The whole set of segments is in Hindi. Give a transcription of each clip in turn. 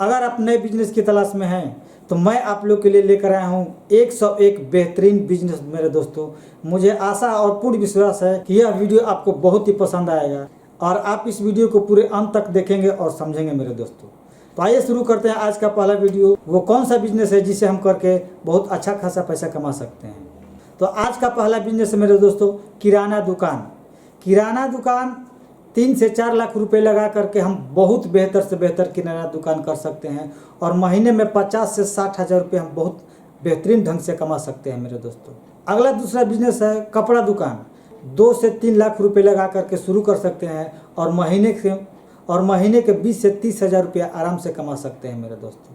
अगर आप नए बिजनेस की तलाश में हैं तो मैं आप लोग के लिए लेकर आया हूँ 101 बेहतरीन बिजनेस मेरे दोस्तों। मुझे आशा और पूर्ण विश्वास है कि यह वीडियो आपको बहुत ही पसंद आएगा और आप इस वीडियो को पूरे अंत तक देखेंगे और समझेंगे मेरे दोस्तों। तो आइए शुरू करते हैं आज का पहला वीडियो। वो कौन सा बिजनेस है जिसे हम करके बहुत अच्छा खासा पैसा कमा सकते हैं। तो आज का पहला बिजनेस है मेरे दोस्तों किराना दुकान। किराना दुकान 3 से 4 लाख रुपए लगा करके हम बहुत बेहतर से बेहतर किराना दुकान कर सकते हैं और महीने में 50 से 60 हज़ार रुपये हम बहुत बेहतरीन ढंग से कमा सकते हैं मेरे दोस्तों। अगला दूसरा बिजनेस है कपड़ा दुकान। 2 से 3 लाख रुपए लगा करके शुरू कर सकते हैं और महीने के 20 से 30 हज़ार रुपये आराम से कमा सकते हैं मेरे दोस्तों।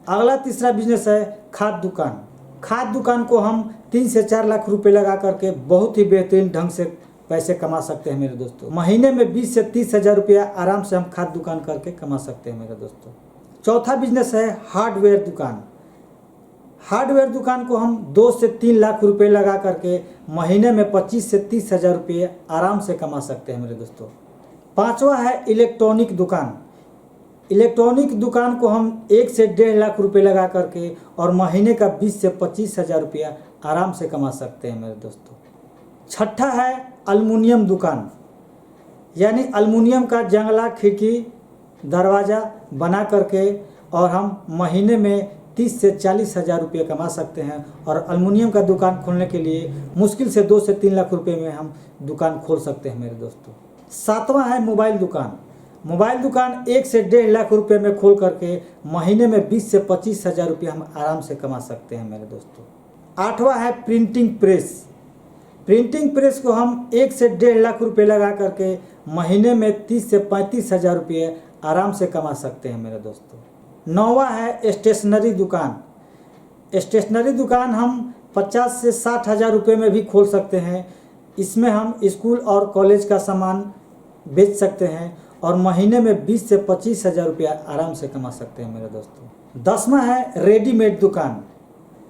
अगला तीसरा बिजनेस है खाद दुकान। खाद दुकान को हम 3 से 4 लाख रुपए लगा करके बहुत ही बेहतरीन ढंग से पैसे कमा सकते हैं मेरे दोस्तों। महीने में 20 से 30 हज़ार रुपया आराम से हम खाद दुकान करके कमा सकते हैं मेरे दोस्तों। चौथा बिजनेस है हार्डवेयर दुकान। हार्डवेयर दुकान को हम 2 से 3 लाख रुपए लगा करके महीने में 25 से 30 हज़ार रुपये आराम से कमा सकते हैं मेरे दोस्तों। पांचवा है इलेक्ट्रॉनिक दुकान। इलेक्ट्रॉनिक दुकान को हम 1 से 1.5 लाख रुपए लगा करके और महीने का 20 से 25 हज़ार रुपया आराम से कमा सकते हैं मेरे दोस्तों। छठा है एल्युमिनियम दुकान, यानी एल्युमिनियम का जंगला खिड़की दरवाज़ा बना करके और हम महीने में 30 से 40 हज़ार रुपये कमा सकते हैं। और एल्युमिनियम का दुकान खोलने के लिए मुश्किल से 2 से 3 लाख रुपए में हम दुकान खोल सकते हैं मेरे दोस्तों। सातवां है मोबाइल दुकान। मोबाइल दुकान 1 से 1.5 लाख रुपए में खोल करके महीने में 20 से 25 हज़ार रुपये हम आराम से कमा सकते हैं मेरे दोस्तों। आठवां है प्रिंटिंग प्रेस। प्रिंटिंग प्रेस को हम 1 से 1.5 लाख रुपए लगा करके महीने में 30 से 35 हज़ार रुपये आराम से कमा सकते हैं मेरे दोस्तों। नौवां है स्टेशनरी दुकान। स्टेशनरी दुकान हम 50 से 60 हज़ार रुपये में भी खोल सकते हैं। इसमें हम स्कूल और कॉलेज का सामान बेच सकते हैं और महीने में 20 से 25 हज़ार रुपया आराम से कमा सकते हैं मेरे दोस्तों। 10वां है रेडीमेड दुकान,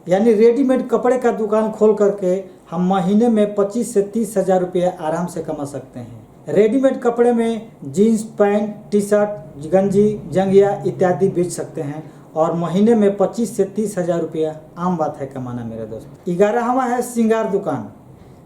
यानी रेडीमेड कपड़े का दुकान खोल करके हम महीने में 25 से 30 हज़ार रुपये आराम से कमा सकते हैं। रेडीमेड कपड़े में जीन्स पैंट टी शर्ट गंजी जंगिया इत्यादि बेच सकते हैं और महीने में 25 से 30 हज़ार रुपया आम बात है कमाना मेरे दोस्त। 11वां है श्रृंगार दुकान।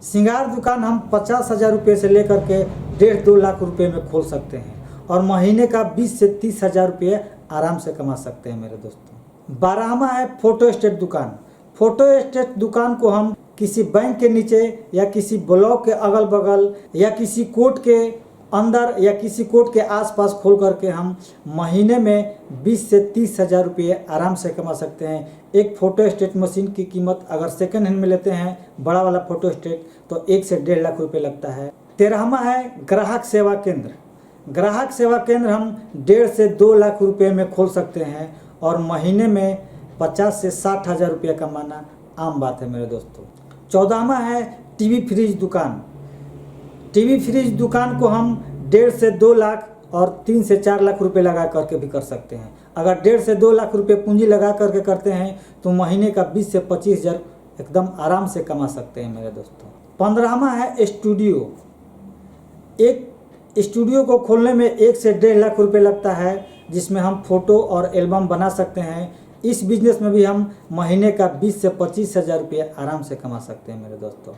श्रृंगार दुकान हम 50 हज़ार रुपये से लेकर के 1.5-2 लाख रुपये में खोल सकते हैं और महीने का 20 से 30 हज़ार रुपये आराम से कमा सकते हैं मेरे दोस्तों। 12वां है फोटो स्टेट दुकान। फोटो स्टेट दुकान को हम किसी बैंक के नीचे या किसी ब्लॉक के अगल बगल या किसी कोर्ट के अंदर या किसी कोर्ट के आसपास खोल करके हम महीने में 20 से 30 हज़ार रुपये आराम से कमा सकते हैं। एक फ़ोटो स्टेट मशीन की कीमत अगर सेकंड हैंड में लेते हैं बड़ा वाला फ़ोटो स्टेट तो 1 से 1.5 लाख रुपये लगता है। 13वां है ग्राहक सेवा केंद्र। ग्राहक सेवा केंद्र हम 1.5 से 2 लाख रुपये में खोल सकते हैं और महीने में 50 से 60 हज़ार रुपये कमाना आम बात है मेरे दोस्तों। 14वां है टीवी फ्रिज दुकान। टीवी फ्रिज दुकान को हम 1.5 से 2 लाख और 3 से 4 लाख रुपए लगा करके भी कर सकते हैं। अगर 1.5 से 2 लाख रुपए पूंजी लगा करके करते हैं तो महीने का 20 से 25 हज़ार एकदम आराम से कमा सकते हैं मेरे दोस्तों। 15वां है स्टूडियो। एक स्टूडियो को खोलने में 1 से 1.5 लाख रुपए लगता है जिसमें हम फोटो और एल्बम बना सकते हैं। इस बिजनेस में भी हम महीने का 20 से 25 हज़ार रुपये आराम से कमा सकते हैं मेरे दोस्तों।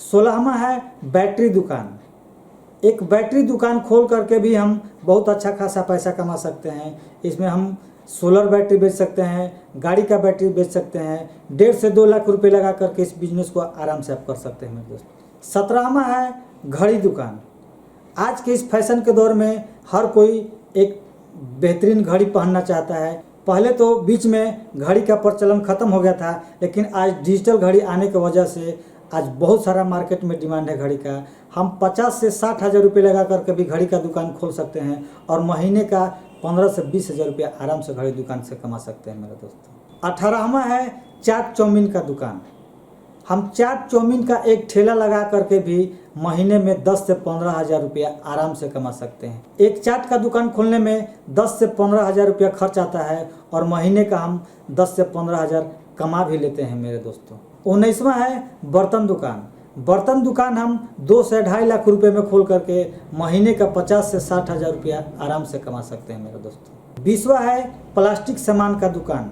16वां है बैटरी दुकान। एक बैटरी दुकान खोल करके भी हम बहुत अच्छा खासा पैसा कमा सकते हैं। इसमें हम सोलर बैटरी बेच सकते हैं, गाड़ी का बैटरी बेच सकते हैं। 1.5 से 2 लाख रुपए लगा करके इस बिजनेस को आराम से आप कर सकते हैं मेरे दोस्त। 17वां है घड़ी दुकान। आज के इस फैशन के दौर में हर कोई एक बेहतरीन घड़ी पहनना चाहता है। पहले तो बीच में घड़ी का प्रचलन ख़त्म हो गया था, लेकिन आज डिजिटल घड़ी आने की वजह से आज बहुत सारा मार्केट में डिमांड है घड़ी का। हम 50 से 60 हज़ार रुपये लगा करके भी घड़ी का दुकान खोल सकते हैं और महीने का 15 से 20 हज़ार रुपये आराम से घड़ी दुकान से कमा सकते हैं मेरे दोस्तों। 18वां है चाट चाउमीन का दुकान। हम चाट चाउमीन का एक ठेला लगा करके भी महीने में 10 से 15 हज़ार रुपया आराम से कमा सकते हैं। एक चाट का दुकान खोलने में 10 से 15 हज़ार रुपया खर्च आता है और महीने का हम 10 से 15 हज़ार कमा भी लेते हैं मेरे दोस्तों। 19वां है बर्तन दुकान। बर्तन दुकान हम 2 से 2.5 लाख रुपए में खोल करके महीने का 50 से 60 हज़ार रुपया आराम से कमा सकते हैं मेरे दोस्तों। 20वां है प्लास्टिक सामान का दुकान।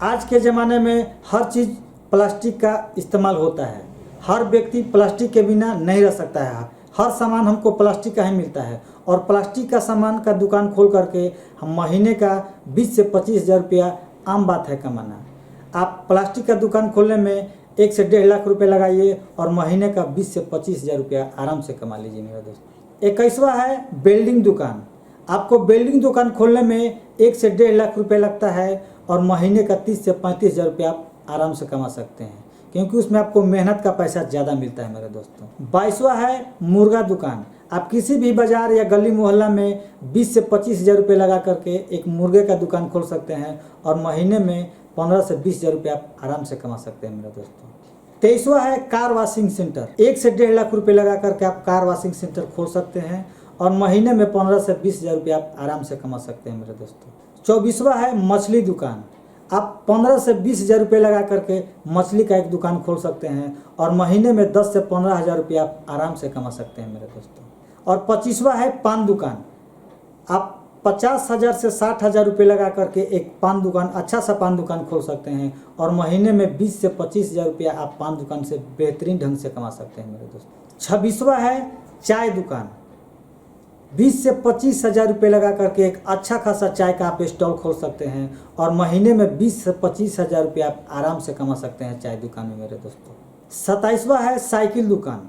आज के ज़माने में हर चीज़ प्लास्टिक का इस्तेमाल होता है। हर व्यक्ति प्लास्टिक के बिना नहीं रह सकता है। हर सामान हमको प्लास्टिक का ही मिलता है और प्लास्टिक का सामान का दुकान खोल करके हम महीने का 20 से 25 हज़ार रुपया आम बात है कमाना। आप प्लास्टिक का दुकान खोलने में 1 से 1.5 लाख रुपए लगाइए और महीने का 20 से 25 हज़ार रुपया आराम से कमा लीजिए मेरा दोस्त। 21वां है बिल्डिंग दुकान। आपको बिल्डिंग दुकान खोलने में 1 से 1.5 लाख रुपए लगता है और महीने का 30 से 35 हज़ार रुपया आप आराम से कमा सकते हैं, क्योंकि उसमें आपको मेहनत का पैसा ज़्यादा मिलता है मेरे दोस्तों। 22वां है मुर्गा दुकान। आप किसी भी बाज़ार या गली मोहल्ला में 20 से 25 हज़ार रुपये लगा करके एक मुर्गे का दुकान खोल सकते हैं और महीने में 15 से 20 हज़ार रुपये आप आराम से कमा सकते हैं मेरे दोस्तों। 23वां है कार वॉशिंग सेंटर। 1 से 1.5 लाख रुपए लगा करके आप कार वॉशिंग सेंटर खोल सकते हैं और महीने में 15 से 20 हज़ार रुपये आप आराम से कमा सकते हैं मेरे दोस्तों। 24वां है मछली दुकान। आप 15 से 20 हज़ार रुपये लगा करके मछली का एक दुकान खोल सकते हैं और महीने में 10 से 15 हज़ार रुपये आप आराम से कमा सकते हैं मेरे दोस्तों। और 25वां है पान दुकान। आप 50 हज़ार से 60 हज़ार रुपये लगा करके एक पान दुकान, अच्छा सा पान दुकान खोल सकते हैं और महीने में 20 से 25 हज़ार रुपया आप पान दुकान से बेहतरीन ढंग से कमा सकते हैं मेरे दोस्तों। 26वां है चाय दुकान। 20 से 25 हज़ार रुपये लगा करके एक अच्छा खासा चाय का आप स्टॉल खोल सकते हैं और महीने में 20 से 25 हज़ार रुपये आप आराम से कमा सकते हैं चाय दुकान में मेरे दोस्तों। 27वां है साइकिल दुकान।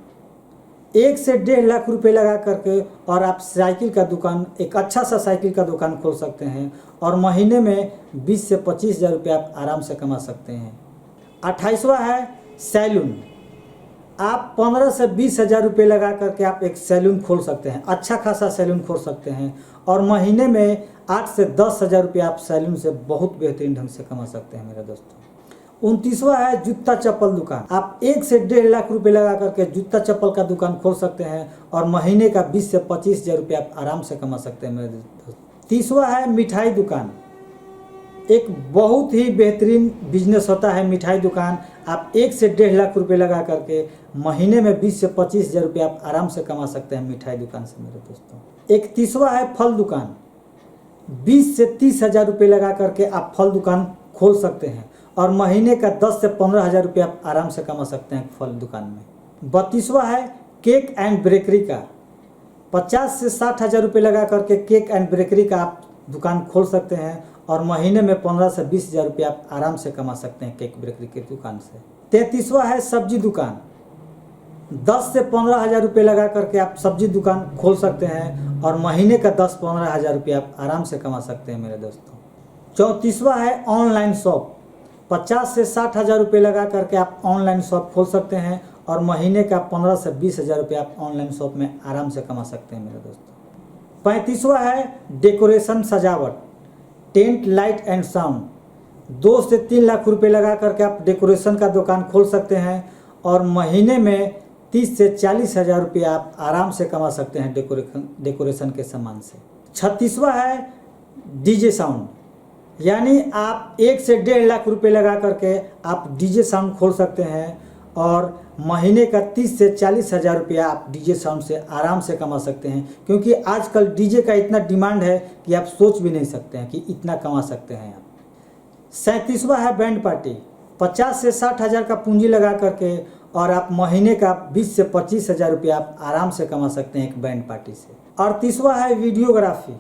1 से 1.5 लाख रुपए लगा करके और आप साइकिल का दुकान, एक अच्छा सा साइकिल का दुकान खोल सकते हैं और महीने में 20 से 25 हज़ार रुपये आप आराम से कमा सकते हैं। 28वां है सैलून। आप 15 से 20 हज़ार रुपये लगा करके आप एक सैलून खोल सकते हैं, अच्छा खासा सैलून खोल सकते हैं और महीने में 8 से 10 हज़ार रुपये आप सैलून से बहुत बेहतरीन ढंग से कमा सकते हैं मेरे दोस्तों। 29वां है जूता चप्पल दुकान। आप 1 से 1.5 लाख रुपए लगा करके जूता चप्पल का दुकान खोल सकते हैं और महीने का 20 से 25 हज़ार रुपये आप आराम से कमा सकते हैं मेरे दोस्त। 30वां है मिठाई दुकान। एक बहुत ही बेहतरीन बिजनेस होता है मिठाई दुकान। आप 1 से 1.5 लाख रुपए लगा करके महीने में 20 से 25 हज़ार रुपये आप आराम से कमा सकते हैं मिठाई दुकान से मेरे दोस्तों। 31वां है फल दुकान। 20 से 30 हज़ार रुपये लगा करके आप फल दुकान खोल सकते हैं और महीने का 10 से 15 हज़ार रुपये आप आराम से कमा सकते हैं फल दुकान में। 32वां है केक एंड बेकरी का। 50 से 60 हज़ार रुपये लगा करके केक एंड बेकरी का आप दुकान खोल सकते हैं और महीने में 15 से 20 हज़ार रुपये आप आराम से कमा सकते हैं केक बेकरी की दुकान से। 33वां है सब्जी दुकान। 10 से 15 हज़ार रुपये लगा करके आप सब्जी दुकान खोल सकते हैं और महीने का 10-15 हज़ार रुपये आप आराम से कमा सकते हैं मेरे दोस्तों। 34वां है ऑनलाइन शॉप। 50 से 60 हज़ार रुपये लगा करके आप ऑनलाइन शॉप खोल सकते हैं और महीने का 15 से 20 हज़ार रुपये आप ऑनलाइन शॉप में आराम से कमा सकते हैं मेरे दोस्तों। 35वां है डेकोरेशन सजावट, टेंट, लाइट एंड साउंड। 2 से 3 लाख रुपये लगा करके आप डेकोरेशन का दुकान खोल सकते हैं और महीने में 30 से 40 हज़ार रुपये आप आराम से कमा सकते हैं डेकोरेशन के सामान से। 36वां है डीजे साउंड, यानी आप 1 से 1.5 लाख रुपए लगा करके आप डीजे साउंड खोल सकते हैं और महीने का 30 से 40 हज़ार रुपया आप डीजे साउंड से आराम से कमा सकते हैं, क्योंकि आजकल डीजे का इतना डिमांड है कि आप सोच भी नहीं सकते हैं कि इतना कमा सकते हैं आप। 37वां है बैंड पार्टी। 50 से 60 हज़ार का पूंजी लगा करके और आप महीने का 20 से 25 हज़ार रुपया आप आराम से कमा सकते हैं एक बैंड पार्टी से। 38वां है वीडियोग्राफी।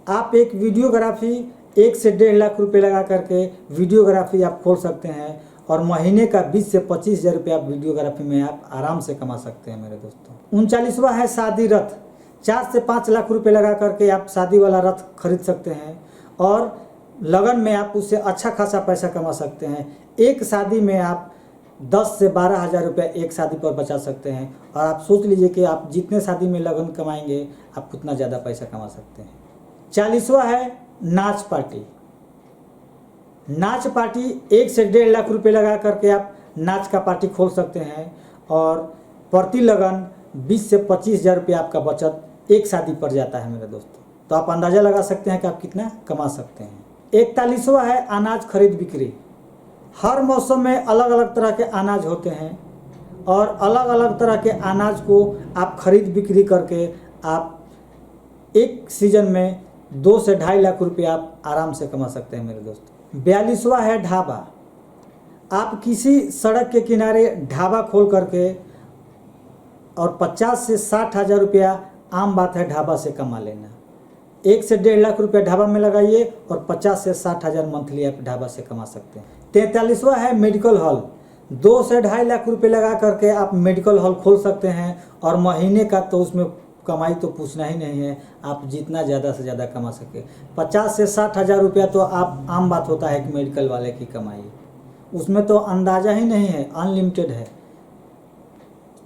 आप एक वीडियोग्राफी 1 से 1.5 लाख रुपए लगा करके वीडियोग्राफी आप खोल सकते हैं और महीने का 20 से 25 हज़ार रुपये आप वीडियोग्राफी में आप आराम से कमा सकते हैं मेरे दोस्तों। 39वां है शादी रथ। 4 से 5 लाख रुपए लगा करके आप शादी वाला रथ खरीद सकते हैं और लगन में आप उससे अच्छा खासा पैसा कमा सकते हैं। एक शादी में आप 10 से 12 हज़ार रुपये एक शादी पर बचा सकते हैं और आप सोच लीजिए कि आप जितने शादी में लगन कमाएंगे आप उतना ज़्यादा पैसा कमा सकते हैं। 40वां है नाच पार्टी। नाच पार्टी 1 से 1.5 लाख रुपए लगा करके आप नाच का पार्टी खोल सकते हैं और प्रति लगन 20 से 25 हज़ार रुपये आपका बचत एक शादी पर जाता है मेरे दोस्तों। तो आप अंदाज़ा लगा सकते हैं कि आप कितना कमा सकते हैं। 41वां है अनाज खरीद बिक्री। हर मौसम में अलग अलग तरह के अनाज होते हैं और अलग अलग तरह के अनाज को आप खरीद बिक्री करके आप एक सीज़न में 2 से 2.5 लाख रुपये आप आराम से कमा सकते हैं मेरे दोस्तों। 42वां है ढाबा। आप किसी सड़क के किनारे ढाबा खोल करके और 50 से 60 हज़ार रुपया आम बात है ढाबा से कमा लेना। 1 से 1.5 लाख रुपया ढाबा में लगाइए और 50 से 60 हज़ार मंथली आप ढाबा से कमा सकते हैं। 43वां है मेडिकल हॉल। 2 से 2.5 लाख रुपये लगा करके आप मेडिकल हॉल खोल सकते हैं और महीने का तो उसमें कमाई तो पूछना ही नहीं है, आप जितना ज़्यादा से ज़्यादा कमा सके। 50 से 60 हज़ार रुपया तो आप आम बात होता है कि मेडिकल वाले की कमाई, उसमें तो अंदाज़ा ही नहीं है, अनलिमिटेड है।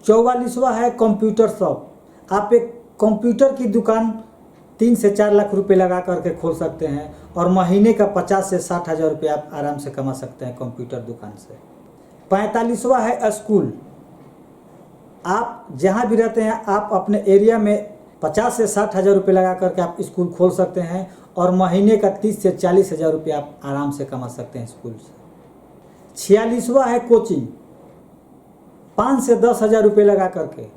44वां है कंप्यूटर शॉप। आप एक कंप्यूटर की दुकान 3 से 4 लाख रुपए लगा करके खोल सकते हैं और महीने का 50 से 60 हज़ार रुपये आप आराम से कमा सकते हैं कंप्यूटर दुकान से। 45वां है स्कूल। आप जहां भी रहते हैं आप अपने एरिया में 50 से 60 हज़ार रुपये लगा करके आप स्कूल खोल सकते हैं और महीने का 30 से 40 हज़ार रुपये आप आराम से कमा सकते हैं स्कूल से। 46वां है कोचिंग। 5 से 10 हज़ार रुपये लगा करके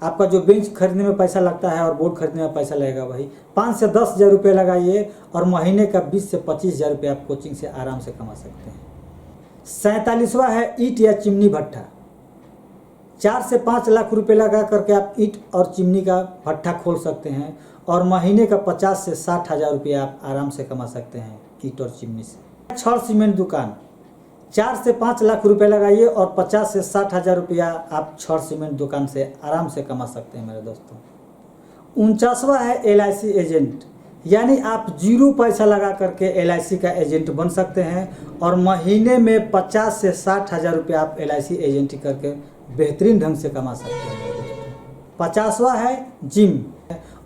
आपका जो बेंच खरीदने में पैसा लगता है और बोर्ड खरीदने में पैसा लगेगा वही 5 से 10 हज़ार रुपये लगाइए और महीने का 20 से 25 हज़ार रुपये आप कोचिंग से आराम से कमा सकते हैं। 47वां है ईंट या चिमनी भट्ठा। 4 से 5 लाख रुपए लगा करके आप ईंट और चिमनी का भट्ठा खोल सकते हैं और महीने का 50 से 60 हज़ार रुपये आप आराम से कमा सकते हैं ईंट और चिमनी से। छड़ सीमेंट दुकान। 4 से 5 लाख रुपए लगाइए और 50 से 60 हज़ार रुपया आप छड़ सीमेंट दुकान से आराम से कमा सकते हैं मेरे दोस्तों। 49वां है LIC एजेंट, यानी आप 0 पैसा लगा करके LIC का एजेंट बन सकते हैं और महीने में 50 से 60 हज़ार रुपये आप LIC एजेंट करके बेहतरीन ढंग से कमा सकते हैं। 50वां है जिम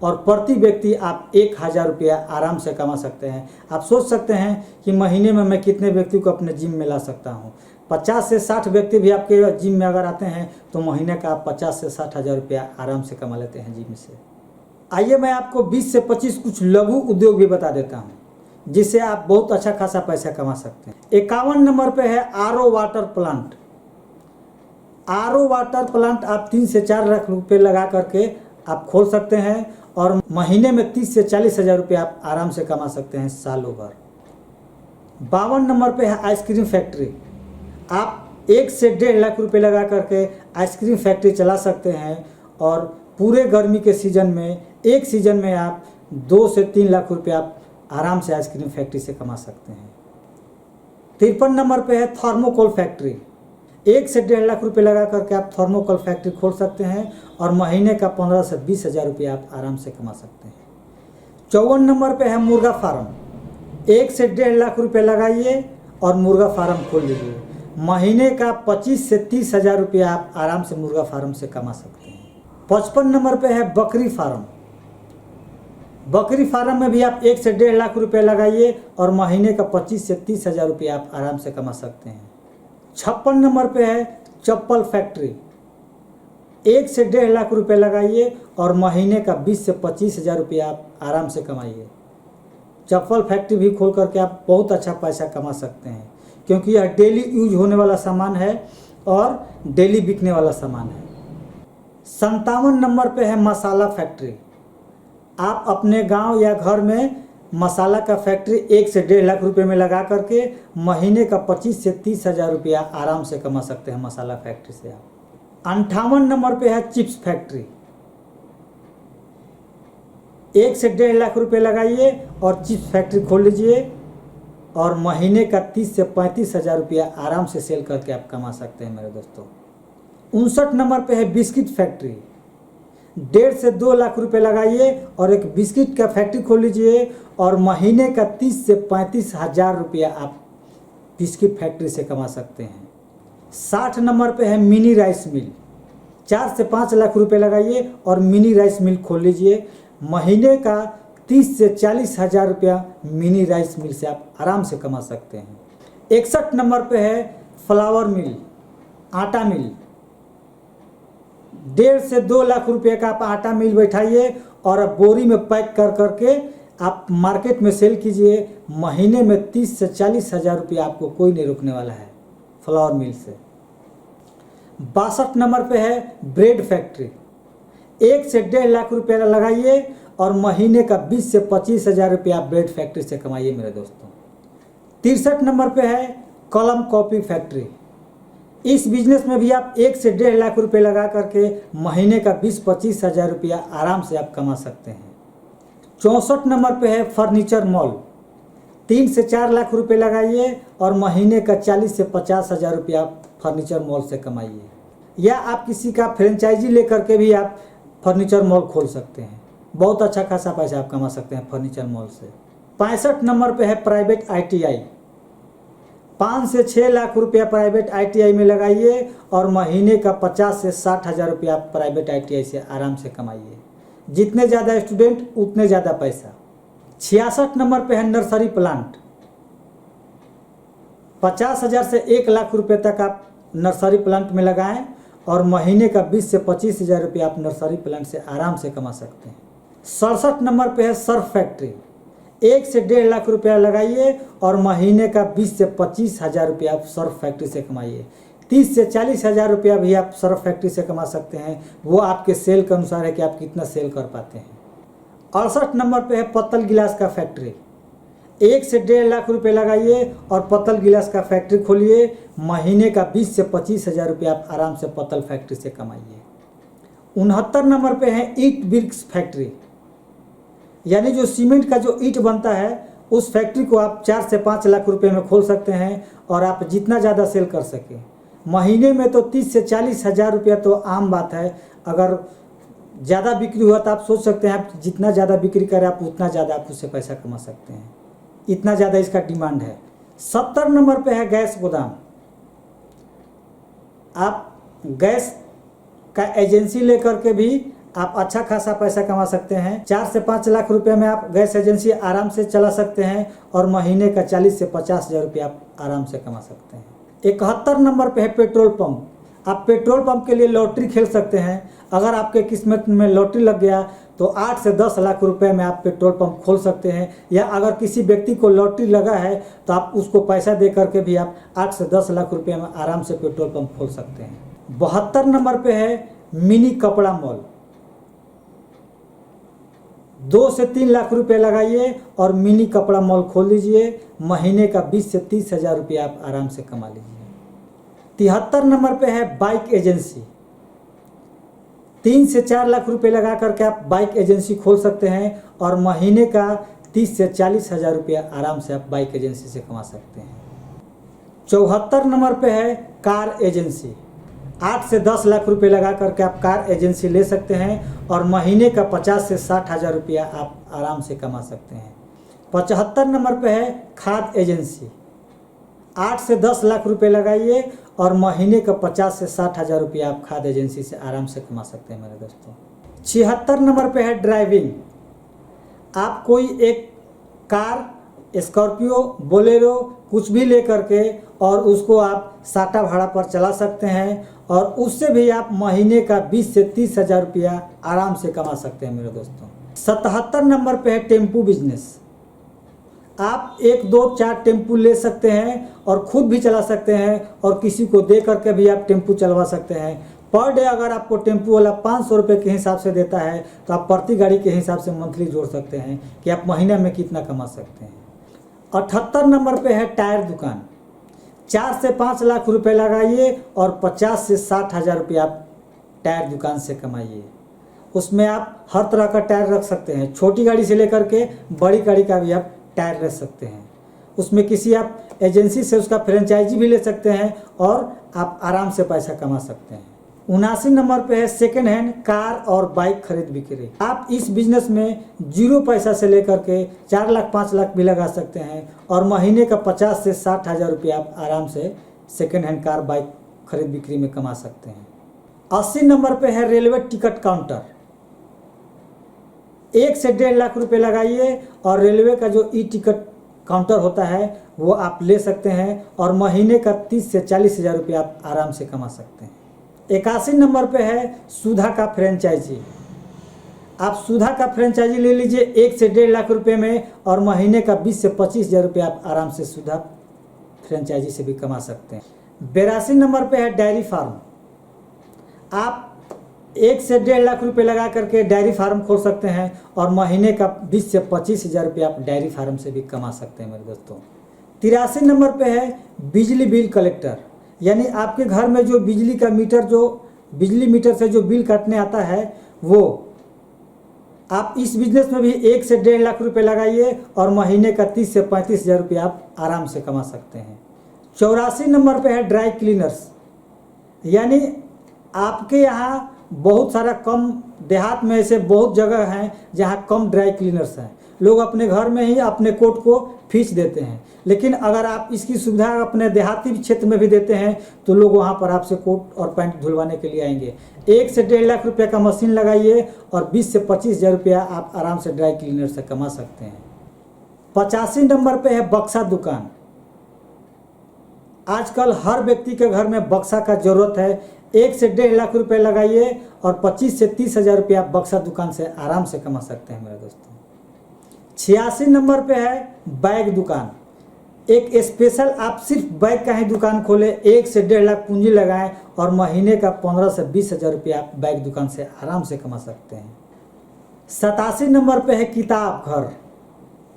और प्रति व्यक्ति आप 1000 रुपया आराम से कमा सकते हैं। आप सोच सकते हैं कि महीने में मैं कितने व्यक्ति को अपने जिम में ला सकता हूँ। 50 से 60 व्यक्ति भी आपके जिम में अगर आते हैं तो महीने का आप 50 से 60 हज़ार रुपया आराम से कमा लेते हैं जिम से। आइए मैं आपको 20 से 25 कुछ लघु उद्योग भी बता देता हूँ जिससे आप बहुत अच्छा खासा पैसा कमा सकते हैं। 51 नंबर पे है RO water plant. RO water plant आप 3 से 4 लाख रुपये लगा करके आप खोल सकते हैं और महीने में 30 से 40 हज़ार रुपये आप आराम से कमा सकते हैं सालों भर। 52 नंबर पे है आइसक्रीम फैक्ट्री। आप 1 से 1.5 लाख रुपये लगा करके आइसक्रीम फैक्ट्री चला सकते हैं और पूरे गर्मी के सीज़न में एक सीज़न में आप 2 से 3 लाख रुपये आप आराम से आइसक्रीम फैक्ट्री से कमा सकते हैं। 53 नंबर पे है थर्मोकोल फैक्ट्री। 1 से 1.5 लाख रुपये लगा करके आप थर्मोकोल फैक्ट्री खोल सकते हैं और महीने का 15 से 20 हज़ार रुपये आप आराम से कमा सकते हैं। 54 नंबर पे है मुर्गा फार्म। 1 से 1.5 लाख रुपये लगाइए और मुर्गा फार्म खोल लीजिए। महीने का 25 से 30 हज़ार रुपये आप आराम से मुर्गा फार्म से कमा सकते हैं। 55 नंबर पे है बकरी फार्म। बकरी फार्म में भी आप 1 से 1.5 लाख रुपये लगाइए और महीने का 25 से 30 हज़ार रुपये आप आराम से कमा सकते हैं। 56 नंबर पे है चप्पल फैक्ट्री। 1 से 1.5 लाख रुपये लगाइए और महीने का 20 से 25 हज़ार रुपये आप आराम से कमाइए। चप्पल फैक्ट्री भी खोल करके आप बहुत अच्छा पैसा कमा सकते हैं क्योंकि यह डेली यूज होने वाला सामान है और डेली बिकने वाला सामान है। 57 नंबर पे है मसाला फैक्ट्री। आप अपने गांव या घर में मसाला का फैक्ट्री 1 से 1.5 लाख रुपए में लगा करके महीने का 25 से 30 हज़ार रुपया आराम से कमा सकते हैं मसाला फैक्ट्री से आप। 58 नंबर पे है चिप्स फैक्ट्री। 1 से 1.5 लाख रुपए लगाइए और चिप्स फैक्ट्री खोल लीजिए और महीने का 30 से 35 हज़ार रुपया आराम से सेल करके आप कमा सकते हैं मेरे दोस्तों। 59 नंबर पे है बिस्किट फैक्ट्री। 1.5 से 2 लाख रुपए लगाइए और एक बिस्किट का फैक्ट्री खोल लीजिए और महीने का 30 से 35 हज़ार रुपया आप बिस्किट फैक्ट्री से कमा सकते हैं। 60 नंबर पे है मिनी राइस मिल। 4 से 5 लाख रुपए लगाइए और मिनी राइस मिल खोल लीजिए। महीने का 30 से 40 हज़ार रुपया मिनी राइस मिल से आप आराम से कमा सकते हैं। 61 नंबर पे है फ्लावर मिल, आटा मिल। 1.5 से 2 लाख रुपये का आप आटा मिल बैठाइए और आप बोरी में पैक कर करके आप मार्केट में सेल कीजिए। महीने में 30 से 40 हज़ार रुपये आपको कोई नहीं रोकने वाला है फ्लावर मिल से। 62 नंबर पे है ब्रेड फैक्ट्री। 1 से 1.5 लाख रुपये लगाइए और महीने का 20 से 25 हज़ार रुपया आप ब्रेड फैक्ट्री से कमाइए मेरे दोस्तों। 63 नंबर पे है कलम कॉपी फैक्ट्री। इस बिजनेस में भी आप 1 से 1.5 लाख रुपए लगा करके महीने का 20-25 हज़ार रुपया आराम से आप कमा सकते हैं। 64 नंबर पे है फर्नीचर मॉल। 3 से 4 लाख रुपए लगाइए और महीने का 40 से 50 हज़ार रुपया आप फर्नीचर मॉल से कमाइए, या आप किसी का फ्रेंचाइजी लेकर के भी आप फर्नीचर मॉल खोल सकते हैं। बहुत अच्छा खासा पैसा आप कमा सकते हैं फर्नीचर मॉल से। 65 नंबर पे है प्राइवेट ITI। 5 से 6 लाख रुपया प्राइवेट ITI में लगाइए और महीने का 50 से 60 हज़ार रुपया आप प्राइवेट ITI से आराम से कमाइए। जितने ज़्यादा स्टूडेंट उतने ज़्यादा पैसा। 66 नंबर पे है नर्सरी प्लांट। 50 हज़ार से 1 लाख रुपये तक आप नर्सरी प्लांट में लगाएं और महीने का 20 से 25 हज़ार रुपया आप नर्सरी प्लांट से आराम से कमा सकते हैं। 67 नंबर पे है सर्फ फैक्ट्री। 1 से 1.5 लाख रुपया लगाइए और महीने का 20 से 25 हज़ार रुपया आप सर्फ फैक्ट्री से कमाइए। 30 से 40 हज़ार रुपया भी आप सर्फ फैक्ट्री से कमा सकते हैं। वो आपके सेल के अनुसार है कि आप कितना सेल कर पाते हैं। 68 नंबर पे है पत्तल गिलास का फैक्ट्री। 1 से 1.5 लाख रुपए लगाइए और पत्तल गिलास का फैक्ट्री खोलिए। महीने का 20 से 25 हज़ार रुपया आप आराम से पत्तल फैक्ट्री से कमाइए। 69 नंबर पे है ईट ब्रिक्स फैक्ट्री, यानी जो सीमेंट का जो ईट बनता है उस फैक्ट्री को आप 4 से 5 लाख रुपए में खोल सकते हैं और आप जितना ज़्यादा सेल कर सकें। महीने में तो 30 से 40 हज़ार रुपया तो आम बात है। अगर ज़्यादा बिक्री हुआ तो आप सोच सकते हैं आप जितना ज़्यादा बिक्री करें आप उतना ज़्यादा आप उससे पैसा कमा सकते हैं, इतना ज़्यादा इसका डिमांड है। 70 नंबर पे है गैस गोदाम। आप गैस का एजेंसी लेकर के भी आप अच्छा खासा पैसा कमा सकते हैं। 4 से 5 लाख रुपए में आप गैस एजेंसी आराम से चला सकते हैं और महीने का 40 से 50 हज़ार रुपया आप आराम से कमा सकते हैं। 71 नंबर पे है पेट्रोल पंप। आप पेट्रोल पंप के लिए लॉटरी खेल सकते हैं। अगर आपके किस्मत में लॉटरी लग गया तो 8 से 10 लाख रुपए में आप पेट्रोल पंप खोल सकते हैं, या अगर किसी व्यक्ति को लॉटरी लगा है तो आप उसको पैसा दे करके भी आप 8 से 10 लाख रुपए में आराम से पेट्रोल पंप खोल सकते हैं। 72 नंबर पे है मिनी कपड़ा मॉल। 2 से 3 लाख रुपए लगाइए और मिनी कपड़ा मॉल खोल लीजिए। महीने का 20 से 30 हज़ार रुपया आप आराम से कमा लीजिए। 73 नंबर पे है बाइक एजेंसी। 3 से 4 लाख रुपए लगा करके आप बाइक एजेंसी खोल सकते हैं और महीने का 30 से 40 हज़ार रुपया आराम से आप बाइक एजेंसी से कमा सकते हैं। 74 नंबर पे है कार एजेंसी। 8 से 10 लाख रुपए लगा करके आप कार एजेंसी ले सकते हैं और महीने का 50 से 60 हज़ार रुपया आप आराम से कमा सकते हैं। 75 नंबर पे है खाद एजेंसी। 8 से 10 लाख रुपए लगाइए और महीने का 50 से 60 हज़ार रुपया आप खाद एजेंसी से आराम से कमा सकते हैं मेरे दोस्तों। 76 नंबर पे है ड्राइविंग। आप कोई एक कार, स्कॉर्पियो, बोलेरो कुछ भी ले करके और उसको आप साटा भाड़ा पर चला सकते हैं और उससे भी आप महीने का 20 से 30 हज़ार रुपया आराम से कमा सकते हैं मेरे दोस्तों। 77 नंबर पे है टेम्पू बिजनेस। आप 1, 2, 4 टेम्पू ले सकते हैं और खुद भी चला सकते हैं और किसी को दे करके भी आप टेम्पू चलवा सकते हैं। पर डे अगर आपको टेम्पू वाला 500 रुपये के हिसाब से देता है तो आप प्रति गाड़ी के हिसाब से मंथली जोड़ सकते हैं कि आप महीने में कितना कमा सकते हैं। 78 नंबर पे है टायर दुकान। 4 से 5 लाख रुपए लगाइए और 50 से 60 हज़ार रुपये आप टायर दुकान से कमाइए। उसमें आप हर तरह का टायर रख सकते हैं, छोटी गाड़ी से लेकर के बड़ी गाड़ी का भी आप टायर रख सकते हैं। उसमें किसी आप एजेंसी से उसका फ्रेंचाइजी भी ले सकते हैं और आप आराम से पैसा कमा सकते हैं। 79 नंबर पे है सेकेंड हैंड कार और बाइक खरीद बिक्री। आप इस बिजनेस में 0 पैसा से लेकर के 4 लाख 5 लाख भी लगा सकते हैं और महीने का 50 से 60 हज़ार रुपये आप आराम से सेकेंड हैंड कार बाइक खरीद बिक्री में कमा सकते हैं। 80 नंबर पे है रेलवे टिकट काउंटर। 1 से 1.5 लाख रुपए लगाइए और रेलवे का जो ई टिकट काउंटर होता है वो आप ले सकते हैं और महीने का 30 से 40 हज़ार रुपये आप आराम से कमा सकते हैं। 81 नंबर पे है सुधा का फ्रेंचाइजी। आप सुधा का फ्रेंचाइजी ले लीजिए 1 से 1.5 लाख रुपए में और महीने का 20 से 25 हज़ार रुपये आप आराम से सुधा फ्रेंचाइजी से भी कमा सकते हैं। 82 नंबर पे है डेयरी फार्म। आप 1 से 1.5 लाख रुपए लगा करके डायरी फार्म खोल सकते हैं और महीने का 20 से 25 हज़ार रुपये आप डायरी फार्म से भी कमा सकते हैं मेरे दोस्तों। 83 नंबर पे है बिजली बिल कलेक्टर, यानी आपके घर में जो बिजली का मीटर, जो बिजली मीटर से जो बिल काटने आता है, वो आप इस बिजनेस में भी 1 से 1.5 लाख रुपए लगाइए और महीने का 30 से 35 हज़ार रुपये आप आराम से कमा सकते हैं। 84 नंबर पे है ड्राई क्लीनर्स, यानी आपके यहाँ बहुत सारा कम, देहात में ऐसे बहुत जगह हैं जहाँ कम ड्राई क्लीनर्स हैं, लोग अपने घर में ही अपने कोट को खींच देते हैं, लेकिन अगर आप इसकी सुविधा अपने देहाती क्षेत्र में भी देते हैं तो लोग वहाँ पर आपसे कोट और पैंट धुलवाने के लिए आएंगे। 1 से 1.5 लाख रुपये का मशीन लगाइए और 20 से 25 हज़ार रुपया आप आराम से ड्राई क्लीनर से कमा सकते हैं। 85 नंबर पे है बक्सा दुकान। आजकल हर व्यक्ति के घर में बक्सा का ज़रूरत है। 1 से 1.5 लाख रुपए लगाइए और 25 से 30 हज़ार रुपये आप बक्सा दुकान से आराम से कमा सकते हैं मेरे दोस्तों। 86 नंबर पे है बैग दुकान। एक स्पेशल आप सिर्फ बैग का ही दुकान खोले, 1 से 1.5 लाख पूंजी लगाएं और महीने का 15 से 20 हज़ार रुपये आप बैग दुकान से आराम से कमा सकते हैं। 87 नंबर पे है किताब घर।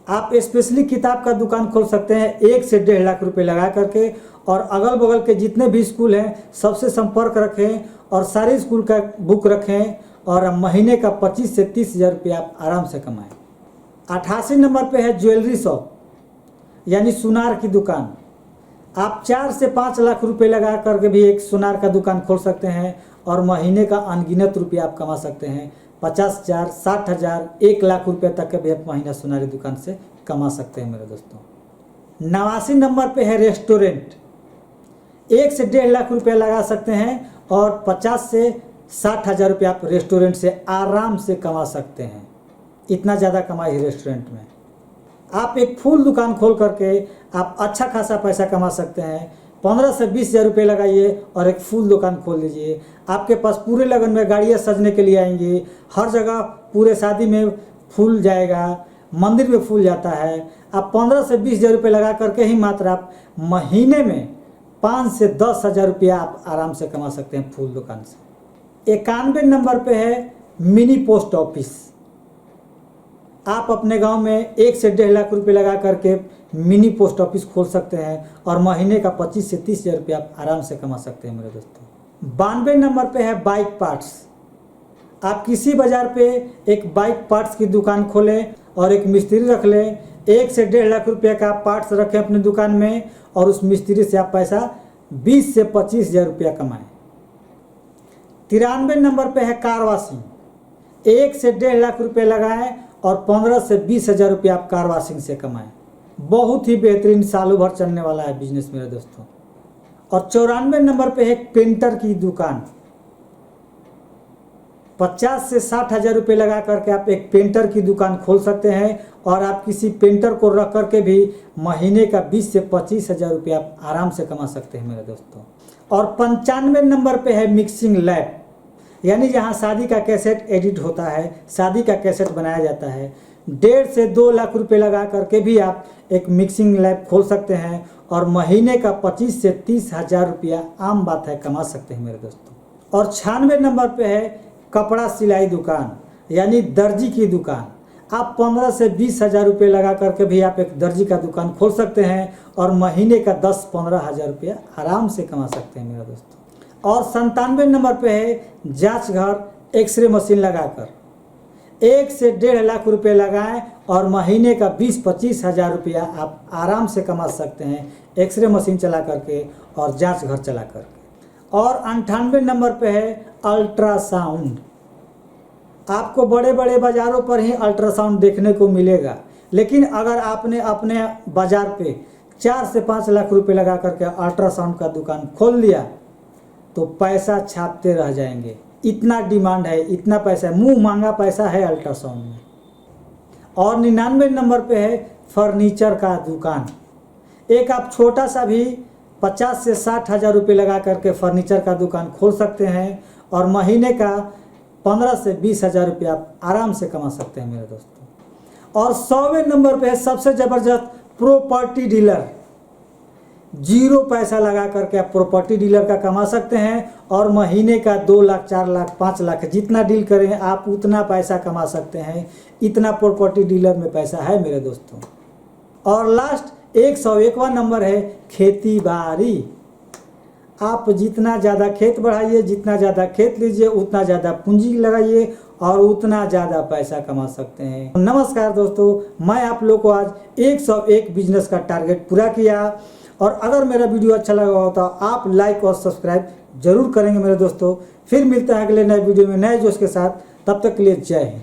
आप स्पेशली किताब का दुकान खोल सकते हैं 1 से 1.5 लाख रुपए लगा करके, और अगल बगल के जितने भी स्कूल हैं सबसे संपर्क रखें और सारे स्कूल का बुक रखें और महीने का 25 से 30 हज़ार रुपये आप आराम से कमाएं। 88 नंबर पे है ज्वेलरी शॉप, यानी सुनार की दुकान। आप 4 से 5 लाख रुपए लगा करके भी एक सुनार का दुकान खोल सकते हैं और महीने का अनगिनत रुपये आप कमा सकते हैं। 50,000, 60,000, 1 लाख रुपये तक के भी आप महीना सुनारी दुकान से कमा सकते हैं मेरे दोस्तों। 89 नंबर पे है रेस्टोरेंट। 1 से 1.5 लाख रुपये लगा सकते हैं और 50 से 60 हज़ार रुपये आप रेस्टोरेंट से आराम से कमा सकते हैं। इतना ज़्यादा कमाई है रेस्टोरेंट में। आप एक फूल दुकान खोल करके आप अच्छा खासा पैसा कमा सकते हैं। 15 से 20 हज़ार रुपये लगाइए और एक फूल दुकान खोल लीजिए। आपके पास पूरे लगन में गाड़ियाँ सजने के लिए आएंगी, हर जगह पूरे शादी में फूल जाएगा, मंदिर में फूल जाता है। आप 15 से 20 हज़ार रुपये लगा करके ही मात्र आप महीने में 5 से 10 हज़ार रुपया आप आराम से कमा सकते हैं फूल दुकान से। 91 नंबर पे है मिनी पोस्ट ऑफिस। आप अपने गांव में 1 से 1.5 लाख रुपए लगा करके मिनी पोस्ट ऑफिस खोल सकते हैं और महीने का 25 से 30 हज़ार रुपये आप आराम से कमा सकते हैं मेरे दोस्तों। 92 नंबर पे है बाइक पार्ट्स। आप किसी बाज़ार पे एक बाइक पार्ट्स की दुकान खोलें और एक मिस्त्री रख लें। 1 से 1.5 लाख रुपये का पार्ट्स रखें अपनी दुकान में और उस मिस्त्री से आप पैसा 20 से 25 हज़ार रुपया कमाएं। 93 नंबर पे है कार वॉशिंग। 1 से 1.5 लाख रुपये लगाएं और 15 से 20 हज़ार रुपये आप कार वॉशिंग से कमाएं। बहुत ही बेहतरीन, सालों भर चलने वाला है बिजनेस मेरे दोस्तों। और 94 नंबर पे है पेंटर की दुकान। 50 से 60 हज़ार रुपये लगा करके आप एक पेंटर की दुकान खोल सकते हैं और आप किसी पेंटर को रख करके भी महीने का 20 से 25 हज़ार रुपये आप आराम से कमा सकते हैं मेरे दोस्तों। और 95 नंबर पे है मिक्सिंग लैब, यानी जहाँ शादी का कैसेट एडिट होता है, शादी का कैसेट बनाया जाता है। 1.5 से 2 लाख रुपए लगा करके भी आप एक मिक्सिंग लैब खोल सकते हैं और महीने का 25 से 30 हज़ार रुपया आम बात है कमा सकते हैं मेरे दोस्तों। और 96 नंबर पे है कपड़ा सिलाई दुकान, यानी दर्जी की दुकान। आप 15 से 20 हज़ार रुपये लगा करके भी आप एक दर्जी का दुकान खोल सकते हैं और महीने का 10-15 हज़ार रुपया आराम से कमा सकते हैं मेरे दोस्तों। और 97 नंबर पे है जांच घर एक्सरे मशीन लगाकर। 1 से 1.5 लाख रुपए लगाएं और महीने का 20-25 हज़ार रुपया आप आराम से कमा सकते हैं एक्सरे मशीन चला करके और जांच घर चला करके। और 98 नंबर पे है अल्ट्रासाउंड। आपको बड़े बड़े बाज़ारों पर ही अल्ट्रासाउंड देखने को मिलेगा, लेकिन अगर आपने अपने बाज़ार पे 4 से 5 लाख रुपए लगा करके अल्ट्रासाउंड का दुकान खोल लिया तो पैसा छापते रह जाएंगे। इतना डिमांड है, इतना पैसा है, मुंह मांगा पैसा है अल्ट्रासाउंड में। और 99 नंबर पे है फर्नीचर का दुकान। एक आप छोटा सा भी 50 से 60 हज़ार रुपये लगा करके फर्नीचर का दुकान खोल सकते हैं और महीने का 15 से 20 हज़ार रुपये आप आराम से कमा सकते हैं मेरे दोस्तों। और 100वें नंबर पे है सबसे ज़बरदस्त प्रॉपर्टी डीलर, जीरो पैसा लगा करके आप प्रॉपर्टी डीलर का कमा सकते हैं और महीने का 2 लाख 4 लाख 5 लाख जितना डील करें आप उतना पैसा कमा सकते हैं। इतना प्रॉपर्टी डीलर में पैसा है मेरे दोस्तों। और लास्ट 101वां नंबर है खेती बाड़ी। आप जितना ज़्यादा खेत बढ़ाइए, जितना ज़्यादा खेत लीजिए, उतना ज़्यादा पूंजी लगाइए और उतना ज़्यादा पैसा कमा सकते हैं। नमस्कार दोस्तों, मैं आप लोग को आज 101 बिजनेस का टारगेट पूरा किया। और अगर मेरा वीडियो अच्छा लगा हो तो आप लाइक और सब्सक्राइब जरूर करेंगे मेरे दोस्तों। फिर मिलते हैं अगले नए वीडियो में नए जोश के साथ। तब तक के लिए जय हिंद।